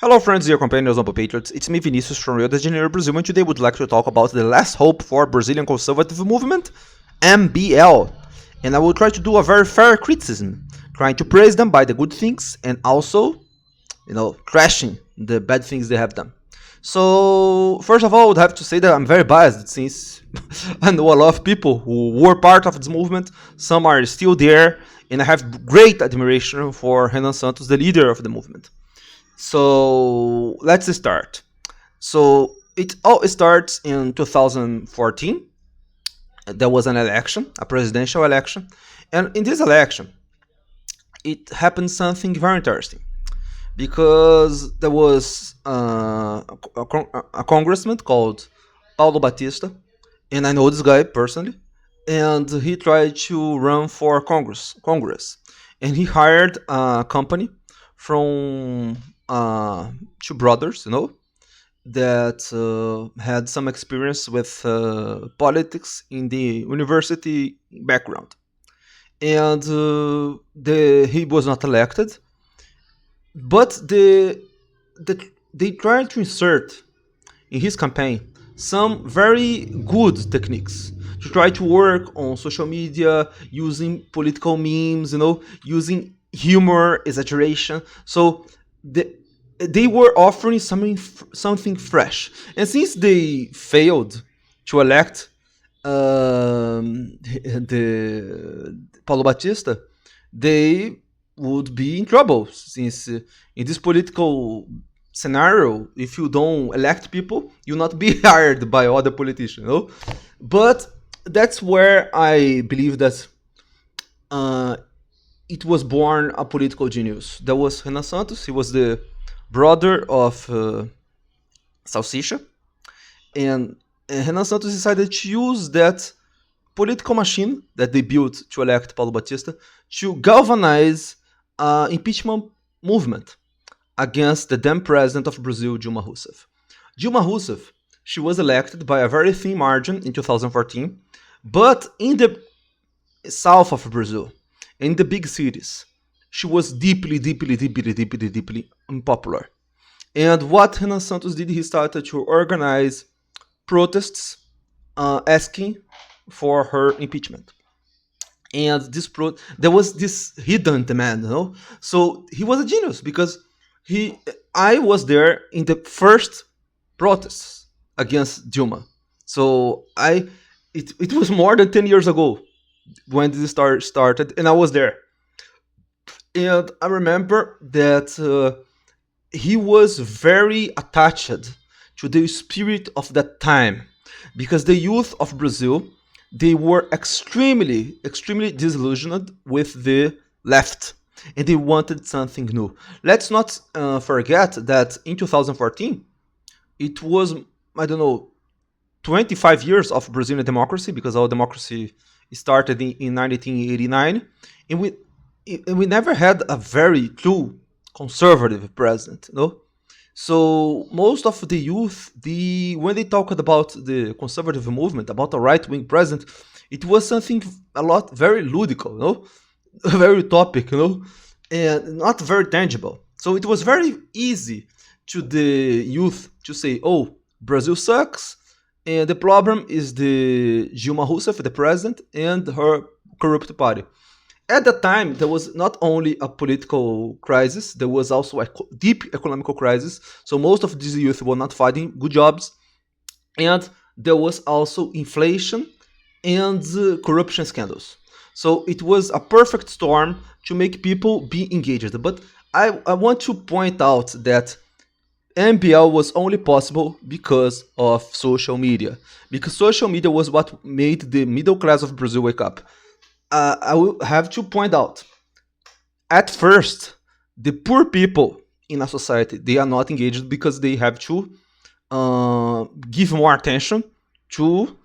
Hello friends, dear companions of Patriots, it's me Vinicius from Rio de Janeiro, Brazil, and today we'd like to talk about the last hope for Brazilian conservative movement, MBL. And I will try to do a very fair criticism, trying to praise them by the good things and also, trashing the bad things they have done. So, first of all, I would have to say that I'm very biased since I know a lot of people who were part of this movement, some are still there, and I have great admiration for Renan Santos, the leader of the movement. So let's start. So it all starts in 2014. There was an election, a presidential election, and in this election, it happened something very interesting because there was a congressman called Paulo Batista, and I know this guy personally, and he tried to run for Congress, and he hired a company from two brothers, that had some experience with politics in the university background, and he was not elected, but they tried to insert in his campaign some very good techniques to try to work on social media using political memes, using humor, exaggeration. So they were offering something fresh. And since they failed to elect the Paulo Batista, they would be in trouble since in this political scenario, if you don't elect people, you'll not be hired by other politicians, But that's where I believe that it was born a political genius. There was Renan Santos. He was the brother of Salsicha, and Renan Santos decided to use that political machine that they built to elect Paulo Batista to galvanize impeachment movement against the then president of Brazil, Dilma Rousseff. Dilma Rousseff, she was elected by a very thin margin in 2014, but in the south of Brazil, in the big cities, she was deeply unpopular. And what Renan Santos did, he started to organize protests asking for her impeachment. And there was this hidden demand, So he was a genius because I was there in the first protests against Dilma. So it was more than 10 years ago when this started, and I was there. And I remember that he was very attached to the spirit of that time, because the youth of Brazil, they were extremely disillusioned with the left, and they wanted something new. Let's not forget that in 2014, it was, 25 years of Brazilian democracy, because our democracy started in 1989, and we never had a very true conservative president, So most of the youth, when they talked about the conservative movement, about a right-wing president, it was something very ludical, very utopic, and not very tangible. So it was very easy to the youth to say, "Oh, Brazil sucks, and the problem is the Dilma Rousseff, the president, and her corrupt party." At that time, there was not only a political crisis, there was also a deep economical crisis. So most of these youth were not finding good jobs. And there was also inflation and corruption scandals. So it was a perfect storm to make people be engaged. But I want to point out that MBL was only possible because of social media. Because social media was what made the middle class of Brazil wake up. I will have to point out, at first, the poor people in a society, they are not engaged because they have to give more attention to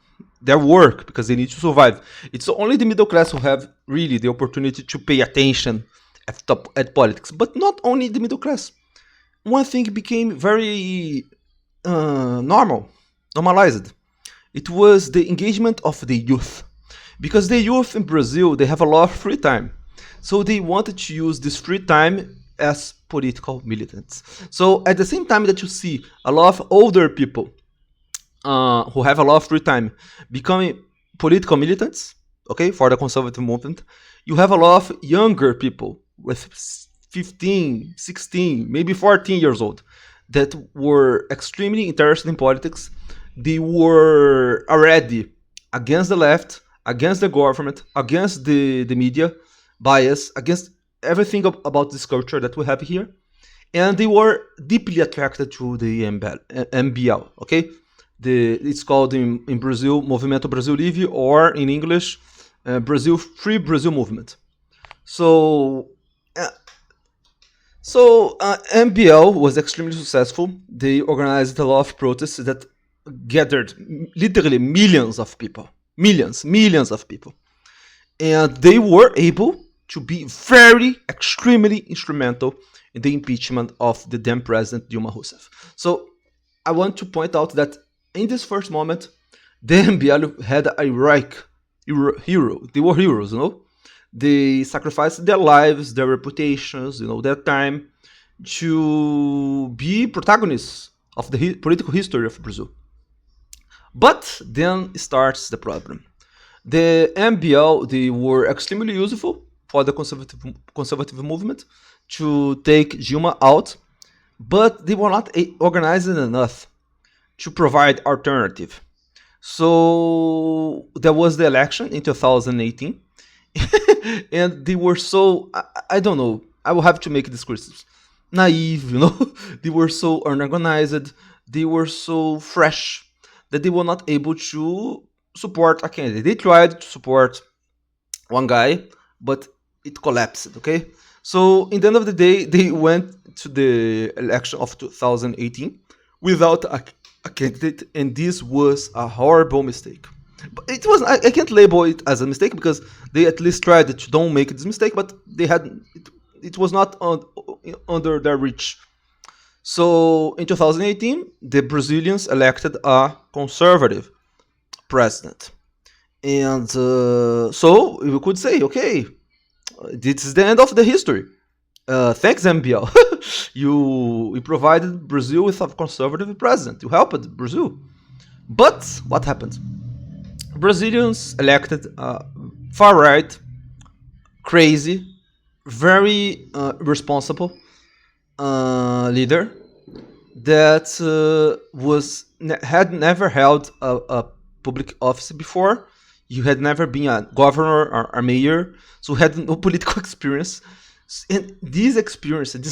their work because they need to survive. It's only the middle class who have really the opportunity to pay attention at politics, but not only the middle class. One thing became very normalized. It was the engagement of the youth. Because the youth in Brazil, they have a lot of free time. So they wanted to use this free time as political militants. So at the same time that you see a lot of older people who have a lot of free time becoming political militants, okay, for the conservative movement, you have a lot of younger people with 15, 16, maybe 14 years old that were extremely interested in politics. They were already against the left, against the government, against the media bias, against everything about this culture that we have here. And they were deeply attracted to the MBL, okay? It's called in Brazil Movimento Brasil Livre, or in English, Brazil Free Brazil Movement. So MBL was extremely successful. They organized a lot of protests that gathered literally millions of people. Millions of people. And they were able to be very, extremely instrumental in the impeachment of the then president Dilma Rousseff. So I want to point out that in this first moment, the MBL had a heroic hero. They were heroes, you know? They sacrificed their lives, their reputations, you know, their time to be protagonists of the political history of Brazil. But then starts the problem. The MBL, they were extremely useful for the conservative movement to take Dilma out, but they were not organized enough to provide alternative. So there was the election in 2018, and they were so, I don't know, I will have to make this criticism, naive, you know. They were so unorganized, they were so fresh that they were not able to support a candidate. They tried to support one guy, but it collapsed, okay? So in the end of the day, they went to the election of 2018 without a candidate, and this was a horrible mistake. But it was, I can't label it as a mistake because they at least tried to don't make this mistake, but they had it was not under their reach. So in 2018, the Brazilians elected a conservative president, and so we could say, okay, this is the end of the history. Thanks, MBL. You provided Brazil with a conservative president. You helped Brazil. But what happened? Brazilians elected a far-right, crazy, very responsible leader that had never held a public office before. You had never been a governor or a mayor, so had no political experience. And this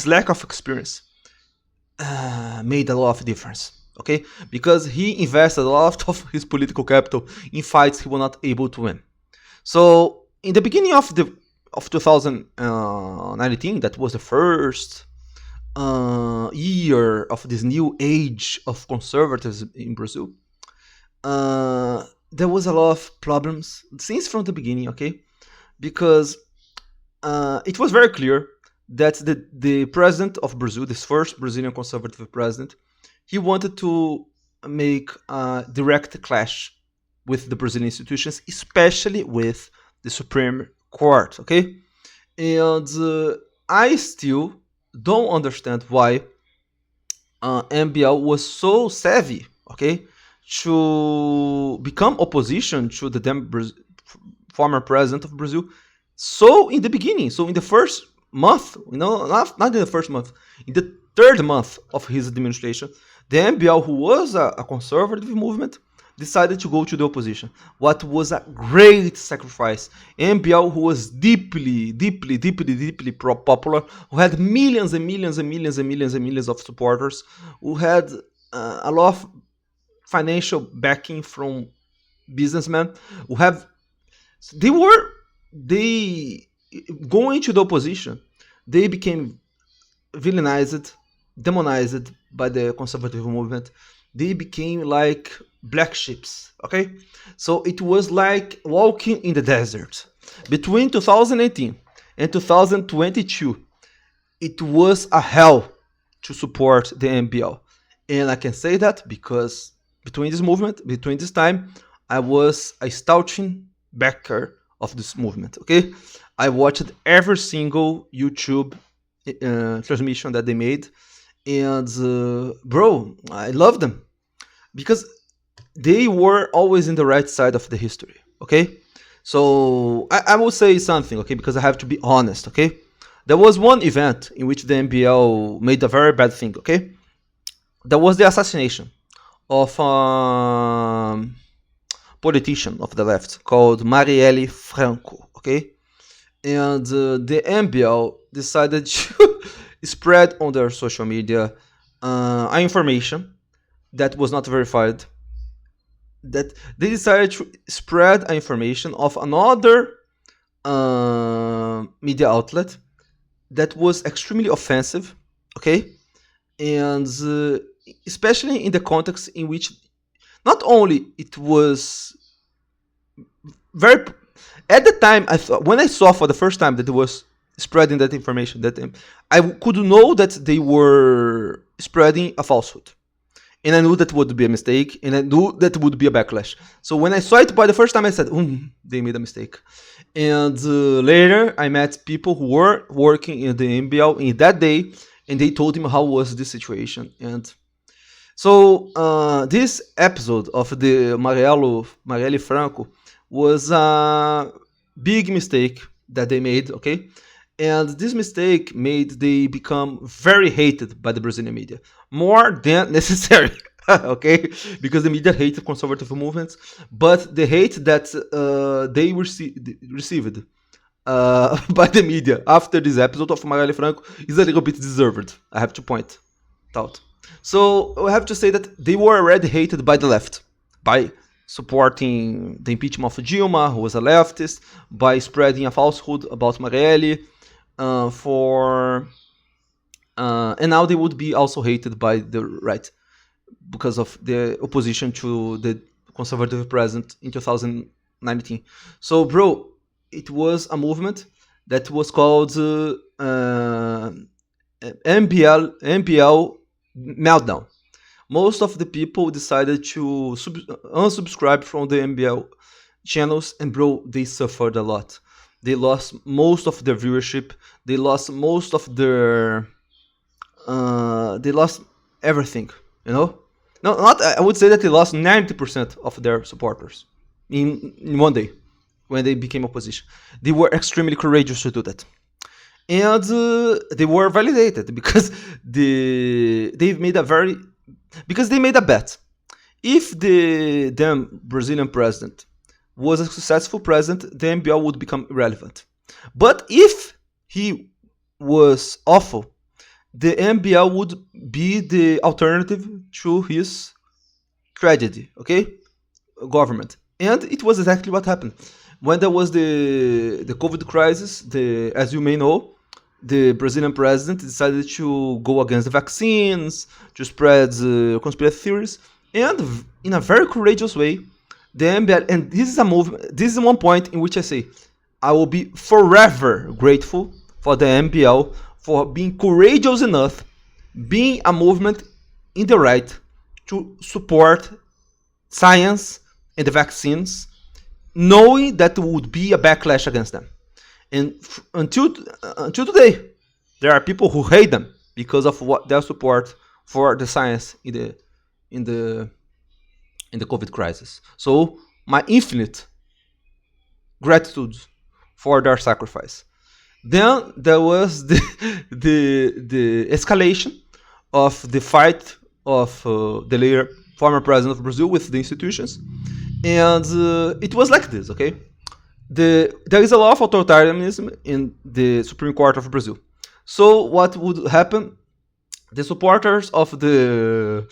lack of experience, made a lot of difference. Okay, because he invested a lot of his political capital in fights he was not able to win. So in the beginning of 2019, that was the first year of this new age of conservatives in Brazil. There was a lot of problems since from the beginning. Okay, because it was very clear that the president of Brazil, this first Brazilian conservative president, he wanted to make a direct clash with the Brazilian institutions, especially with the Supreme Court, okay? And I still don't understand why MBL was so savvy, okay, to become opposition to the former president of Brazil. So in the beginning, so in the first month, you know, not in the first month, in the third month of his administration, the MBL, who was a conservative movement, decided to go to the opposition. What was a great sacrifice. MBL, who was deeply popular, who had millions and millions and millions and millions and millions of supporters, who had a lot of financial backing from businessmen, they going to the opposition, they became villainized, demonized by the conservative movement. They became like black sheeps, okay? So it was like walking in the desert. Between 2018 and 2022, it was a hell to support the MBL. And I can say that because between this time, I was a staunching backer of this movement, okay? I watched every single YouTube transmission that they made, and bro, I love them because they were always in the right side of the history. Okay, so I will say something, okay, because I have to be honest. Okay, there was one event in which the MBL made a very bad thing. Okay, there was the assassination of politician of the left called Marielle Franco. Okay, and the MBL decided to spread on their social media information that was not verified. That they decided to spread information of another media outlet that was extremely offensive. Okay, and especially in the context in which not only it was very at the time I thought when I saw for the first time that it was spreading that information that I could know that they were spreading a falsehood, and I knew that would be a mistake, and I knew that would be a backlash. So when I saw it by the first time, I said, they made a mistake. And later I met people who were working in the MBL in that day, and they told him how was this situation. And so this episode of the Marielle Franco was a big mistake that they made, okay? And this mistake made they become very hated by the Brazilian media, more than necessary, okay? Because the media hated conservative movements, but the hate that they received by the media after this episode of Marielle Franco is a little bit deserved, I have to point out. So I have to say that they were already hated by the left, by supporting the impeachment of Dilma, who was a leftist, by spreading a falsehood about Marielle, and now they would be also hated by the right because of the opposition to the conservative president in 2019. So, bro, it was a movement that was called MBL Meltdown. Most of the people decided to unsubscribe from the MBL channels, and bro, they suffered a lot. They lost most of their viewership. They lost most of their. They lost everything. You know, no, not. I would say that they lost 90% of their supporters in one day when they became opposition. They were extremely courageous to do that, and they were validated because they made a bet. If the then Brazilian president was a successful president, the MBL would become irrelevant. But if he was awful, the MBL would be the alternative to his tragedy, okay? Government. And it was exactly what happened. When there was the COVID crisis, as you may know, the Brazilian president decided to go against the vaccines, to spread conspiracy theories, and in a very courageous way, the MBL, and this is a movement. This is one point in which I say I will be forever grateful for the MBL for being courageous enough, being a movement in the right to support science and the vaccines, knowing that there would be a backlash against them. And until today, there are people who hate them because of what their support for the science in the COVID crisis. So my infinite gratitude for their sacrifice. Then there was the escalation of the fight of the former president of Brazil with the institutions, and it was like this. Okay, there is a law of authoritarianism in the Supreme Court of Brazil. So what would happen? The supporters of the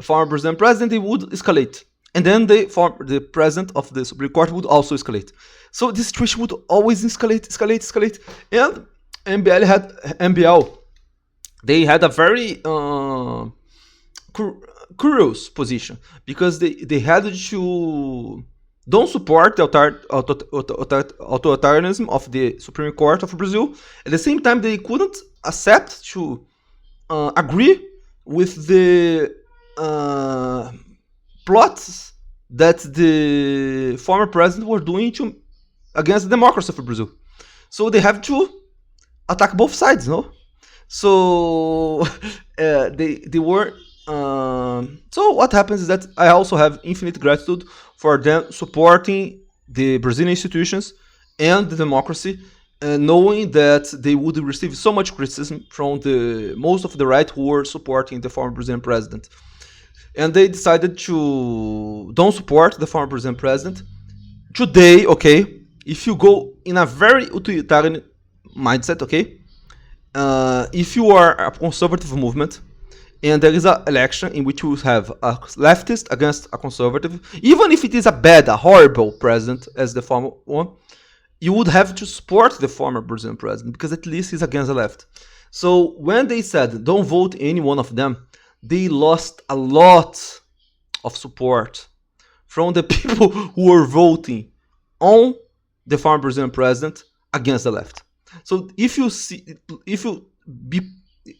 former Brazilian president, they would escalate, and then the president of the Supreme Court would also escalate. So this situation would always escalate, and MBL they had a very curious position because they had to don't support the authoritarianism of the Supreme Court of Brazil. At the same time, they couldn't accept to agree with the plots that the former president was doing against the democracy of Brazil. So they have to attack both sides, no? So they were. So what happens is that I also have infinite gratitude for them supporting the Brazilian institutions and the democracy, knowing that they would receive so much criticism from the most of the right who were supporting the former Brazilian president, and they decided to don't support the former Brazilian president. Today, okay, if you go in a very utilitarian mindset, okay, if you are a conservative movement and there is an election in which you have a leftist against a conservative, even if it is a horrible president as the former one, you would have to support the former Brazilian president because at least he's against the left. So when they said don't vote any one of them, they lost a lot of support from the people who were voting on the former Brazilian president against the left. So if you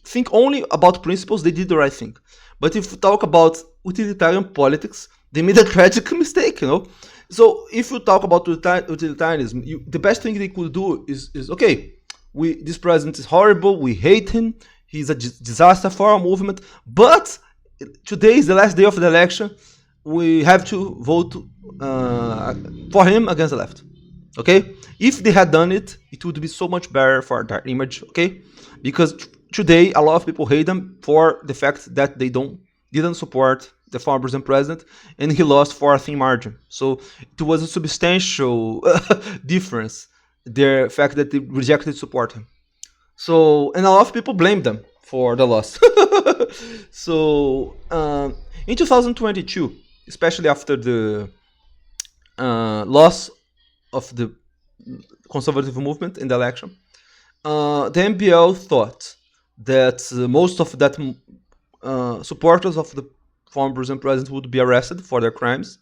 think only about principles, they did the right thing. But if you talk about utilitarian politics, they made a tragic mistake, you know. So if you talk about utilitarianism, the best thing they could do is okay, this president is horrible, we hate him, he's a disaster for our movement, but today is the last day of the election, we have to vote for him against the left. Okay? If they had done it, it would be so much better for their image, okay? Because today, a lot of people hate them for the fact that they didn't support the former Brazilian president, and he lost for a thin margin. So it was a substantial difference, the fact that they rejected support him. So, and a lot of people blame them for the loss. So, in 2022, especially after the loss of the conservative movement in the election, the MBL thought that most of that supporters of the former Brazilian president would be arrested for their crimes,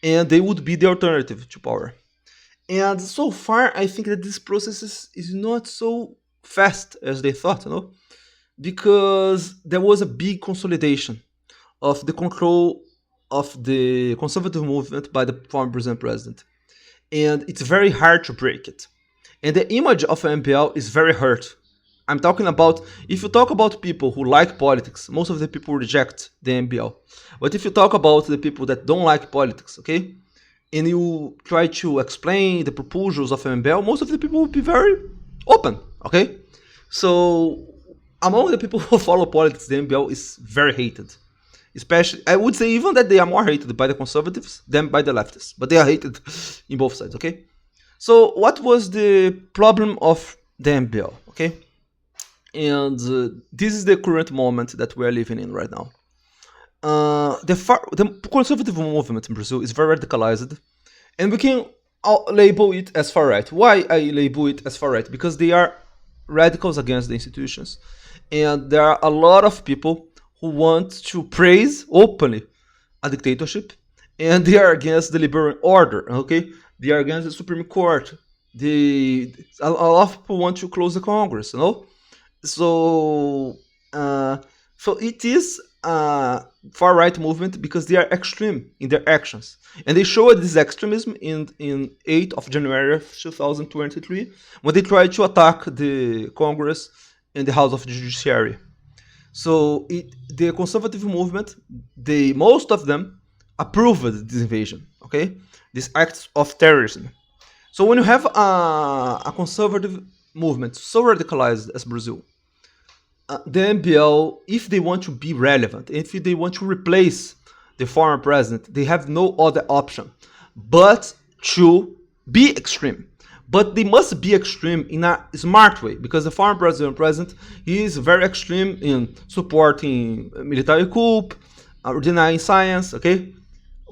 and they would be the alternative to power. And so far, I think that this process is not so fast as they thought, you know, because there was a big consolidation of the control of the conservative movement by the former Brazilian president. And it's very hard to break it. And the image of MBL is very hurt. I'm talking about, if you talk about people who like politics, most of the people reject the MBL. But if you talk about the people that don't like politics, okay, and you try to explain the proposals of MBL, most of the people will be very open, okay? So among the people who follow politics, the MBL is very hated. Especially, I would say even that they are more hated by the conservatives than by the leftists. But they are hated in both sides, okay? So what was the problem of the MBL, okay? And this is the current moment that we are living in right now. The conservative movement in Brazil is very radicalized, and we can label it as far right. Why I label it as far right? Because they are radicals against the institutions, and there are a lot of people who want to praise openly a dictatorship, and they are against the liberal order. Okay, they are against the Supreme Court. A lot of people want to close the Congress. You know. So it is a far-right movement because they are extreme in their actions. And they showed this extremism in 8th of January 2023 when they tried to attack the Congress and the House of Judiciary. So the conservative movement, most of them approved this invasion, okay? This act of terrorism. So when you have a conservative movement so radicalized as Brazil, the MBL, if they want to be relevant, if they want to replace the former president, they have no other option but to be extreme. But they must be extreme in a smart way, because the former president, he is very extreme in supporting military coup, denying science, okay?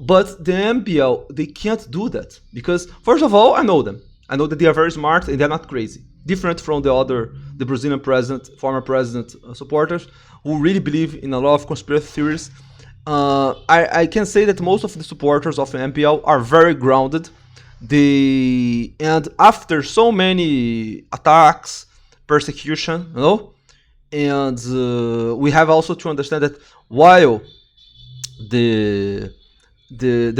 But the MBL, they can't do that because, first of all, I know them. I know that they are very smart and they're not crazy. Different from the Brazilian president, former president supporters who really believe in a lot of conspiracy theories. I can say that most of the supporters of the MPL are very grounded. And after so many attacks, persecution, you know, and we have also to understand that while there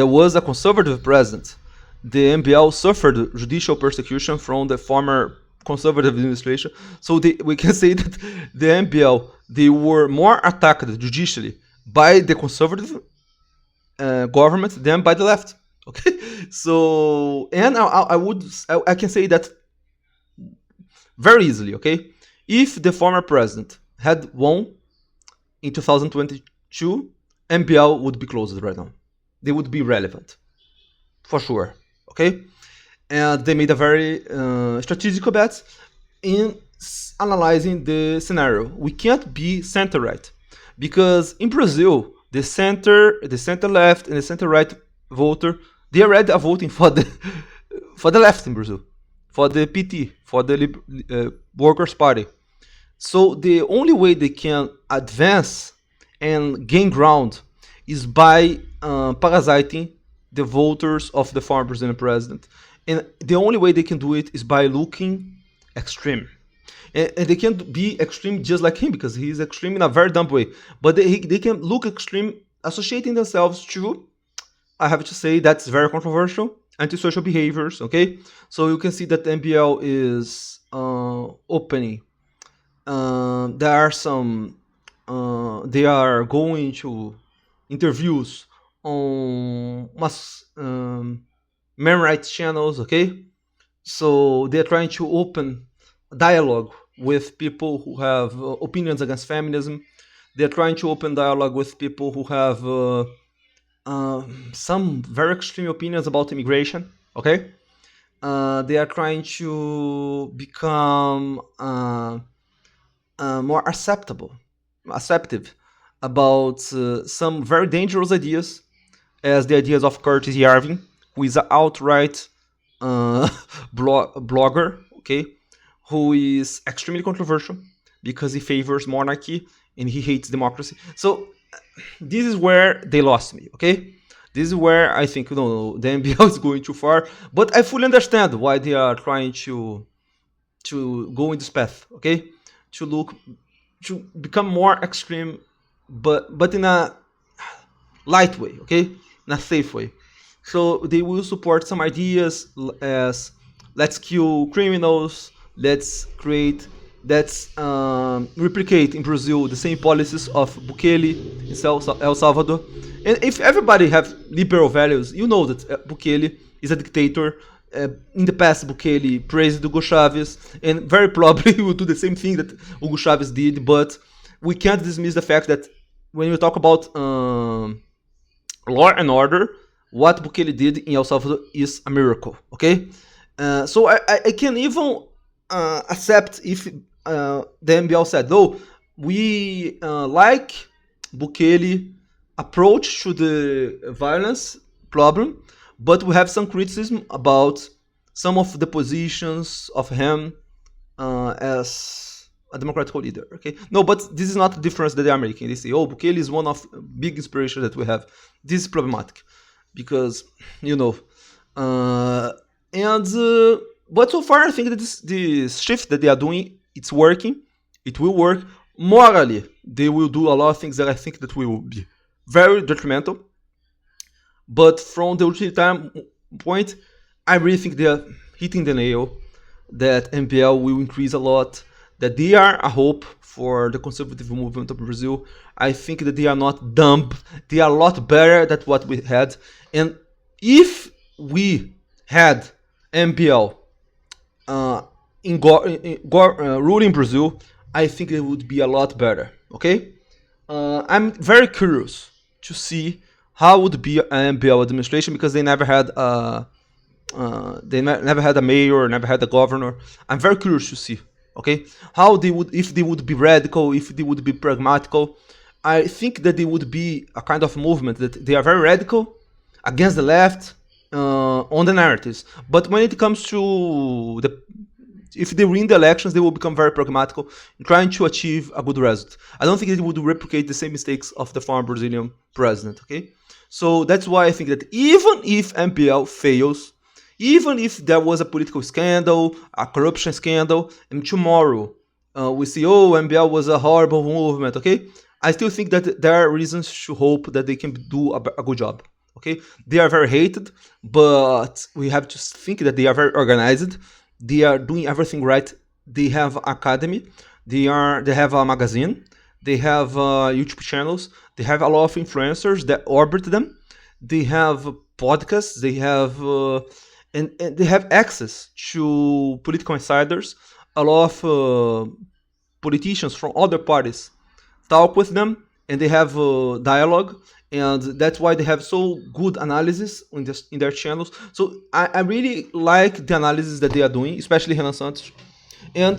was a conservative president, the MBL suffered judicial persecution from the former conservative administration. So we can say that the MBL, they were more attacked judicially by the conservative government than by the left. Okay, so and I can say that very easily. Okay, if the former president had won in 2022, MBL would be closed right now. They would be relevant for sure. Okay, and they made a very strategic bet in analyzing the scenario. We can't be center right because in Brazil the center left, and the center right voter, they already are voting for the for the left in Brazil, for the PT, for the Workers' Party. So the only way they can advance and gain ground is by parasiting the voters of the former Brazilian president. And the only way they can do it is by looking extreme. And they can't be extreme just like him because he's extreme in a very dumb way. But they can look extreme associating themselves to, I have to say, that's very controversial, antisocial behaviors, okay? So you can see that MBL is opening. There are some, they are going to interviews on human rights channels, okay? So they're trying to open dialogue with people who have opinions against feminism. They're trying to open dialogue with people who have some very extreme opinions about immigration, okay? They are trying to become more acceptive about some very dangerous ideas, as the ideas of Curtis Yarvin, who is an outright blogger, okay, who is extremely controversial because he favors monarchy and he hates democracy. So this is where they lost me, okay? This is where I think the MBL is going too far, but I fully understand why they are trying to go in this path, okay? To become more extreme, but in a light way, okay? In a safe way. So they will support some ideas as let's kill criminals, let's replicate in Brazil the same policies of Bukele in El Salvador. And if everybody have liberal values, you know that Bukele is a dictator. In the past, Bukele praised Hugo Chavez, and very probably he will do the same thing that Hugo Chavez did, but we can't dismiss the fact that when you talk about law and order, what Bukele did in El Salvador is a miracle, okay? So I can even accept if the MBL said, no, we like Bukele approach to the violence problem, but we have some criticism about some of the positions of him as a democratic leader, okay? No, but this is not the difference that they are making. They say, oh, Bukele is one of big inspirations that we have. This is problematic because, but so far I think that this shift that they are doing, it's working. It will work. Morally, they will do a lot of things that I think that will be very detrimental. But from the utilitarian point, I really think they are hitting the nail, that MBL will increase a lot, that they are a hope for the conservative movement of Brazil. I think that they are not dumb. They are a lot better than what we had. And if we had MBL ruling Brazil, I think it would be a lot better, okay? I'm very curious to see how would be an MBL administration because they never had never had a mayor, never had a governor. I'm very curious to see, okay, how they would, if they would be radical, if they would be pragmatical. I think that they would be a kind of movement that they are very radical against the left on the narratives, but when it comes to if they win the elections, they will become very pragmatical in trying to achieve a good result. I don't think they would replicate the same mistakes of the former Brazilian president, okay? So that's why I think that even if MBL fails, even if there was a political scandal, a corruption scandal, and tomorrow we see, oh, MBL was a horrible movement, okay? I still think that there are reasons to hope that they can do a good job, okay? They are very hated, but we have to think that they are very organized. They are doing everything right. They have academy. They have a magazine. They have YouTube channels. They have a lot of influencers that orbit them. They have podcasts. They have and they have access to political insiders. A lot of politicians from other parties talk with them, and they have dialogue, and that's why they have so good analysis in their channels. So I really like the analysis that they are doing, especially Renan Santos. And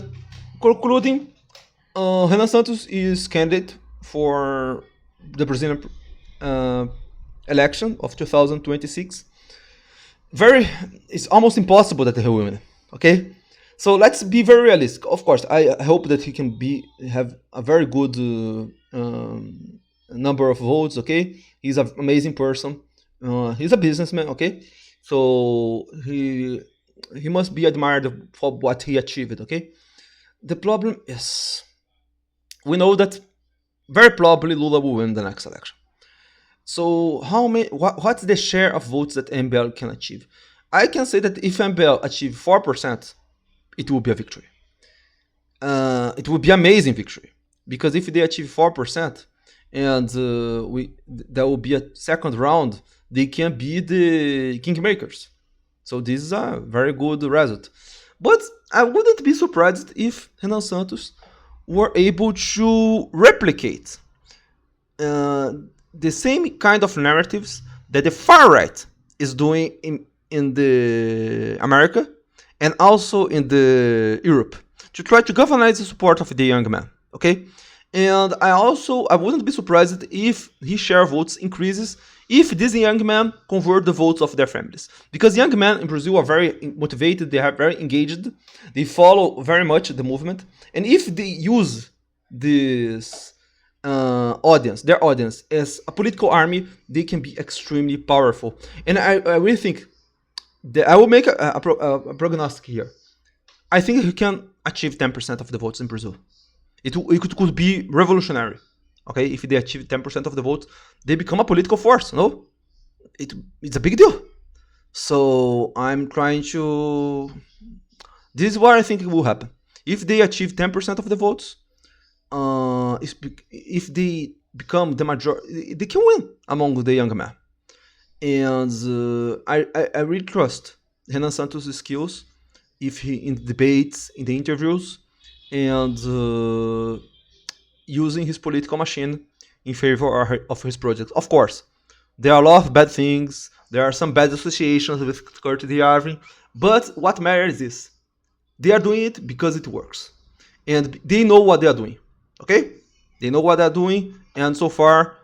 concluding, Renan Santos is candidate for the Brazilian election of 2026. It's almost impossible that he will win. Okay, so let's be very realistic. Of course, I hope that he can have a very good number of votes. Okay, he's an amazing person. He's a businessman. Okay, so he must be admired for what he achieved. Okay, the problem is we know that very probably Lula will win the next election. So how many? What's the share of votes that MBL can achieve? I can say that if MBL achieve 4%, it will be a victory. It will be amazing victory, because if they achieve 4% and there will be a second round, they can be the kingmakers. So this is a very good result. But I wouldn't be surprised if Renan Santos were able to replicate the same kind of narratives that the far right is doing in the America and also in the Europe, to try to galvanize the support of the young man. Okay, and I wouldn't be surprised if his share of votes increases if these young men convert the votes of their families, because young men in Brazil are very motivated, they are very engaged, they follow very much the movement, and if they use this their audience as a political army, they can be extremely powerful. And I really think that I will make a prognostic here. I think he can achieve 10% of the votes in Brazil. It could be revolutionary. Okay, if they achieve 10% of the votes, they become a political force. No, it's a big deal. So I'm trying to. This is what I think will happen. If they achieve 10% of the votes, if they become the majority, they can win among the young men. And I really trust Renan Santos' skills if he in the debates, in the interviews, and using his political machine in favor of his project. Of course, there are a lot of bad things. There are some bad associations with Curtis Yarvin, but what matters is they are doing it because it works, and they know what they are doing. Okay, they know what they're doing, and so far,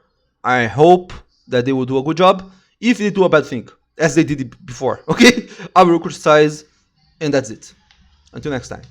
I hope that they will do a good job. If they do a bad thing, as they did before, okay, I will criticize, and that's it. Until next time.